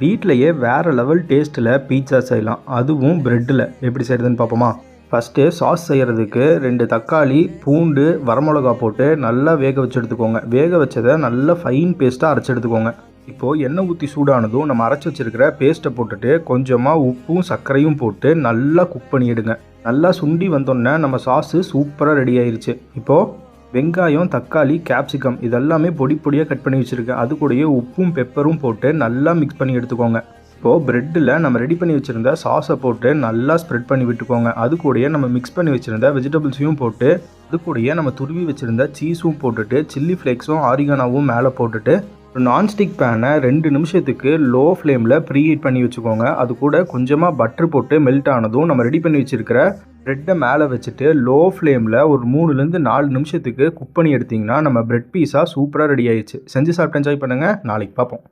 வீட்டிலையே வேறு லெவல் டேஸ்ட்டில் பீட்சா செய்யலாம், அதுவும் ப்ரெட்டில். எப்படி செய்கிறதுன்னு பார்ப்போமா? ஃபஸ்ட்டு சாஸ் செய்கிறதுக்கு 2 தக்காளி, பூண்டு, வரமிளகா போட்டு நல்லா வேக வச்சு எடுத்துக்கோங்க. வேக வச்சதை நல்லா ஃபைன் பேஸ்ட்டாக அரைச்சி எடுத்துக்கோங்க. இப்போது எண்ணெய் ஊற்றி சூடானதும் நம்ம அரைச்சி வச்சுருக்கிற பேஸ்ட்டை போட்டுட்டு கொஞ்சமாக உப்பும் சர்க்கரையும் போட்டு நல்லா குக் பண்ணி எடுங்க. நல்லா சுண்டி வந்தோடனே நம்ம சாஸு சூப்பராக ரெடி ஆயிடுச்சு. இப்போது வெங்காயம், தக்காளி, கேப்சிகம் இதெல்லாமே பொடி பொடியாக கட் பண்ணி வச்சுருக்கேன். அது கூடயே உப்பும் பெப்பரும் போட்டு நல்லா மிக்ஸ் பண்ணி எடுத்துக்கோங்க. இப்போது ப்ரெட்டில் நம்ம ரெடி பண்ணி வச்சுருந்த சாஸை போட்டு நல்லா ஸ்ப்ரெட் பண்ணி விட்டுக்கோங்க. அது கூடயே நம்ம மிக்ஸ் பண்ணி வச்சுருந்த வெஜிடபிள்ஸையும் போட்டு, அது கூடயே நம்ம துருவி வச்சுருந்த சீஸும் போட்டுட்டு, சில்லி ஃப்ளேக்ஸும் ஆரிகானாவும் மேலே போட்டுட்டு, ஒரு நான்ஸ்டிக் பேனை 2 நிமிஷத்துக்கு லோ ஃப்ளேமில் ப்ரீஹீட் பண்ணி வச்சுக்கோங்க. அது கூட கொஞ்சமாக பட்டர் போட்டு மெல்ட் ஆனதும் நம்ம ரெடி பண்ணி வச்சுருக்கிற ப்ரெட்டை மேலே வச்சுட்டு லோ ஃப்ளேமில் ஒரு 3லேருந்து 4 நிமிஷத்துக்கு குக் பண்ணி எடுத்திங்கன்னா நம்ம ப்ரெட் பீஸா சூப்பராக ரெடி ஆயிடுச்சு. செஞ்சு சாப்பிட்டு என்ஜாய் பண்ணுங்கள். நாளைக்கு பார்ப்போம்.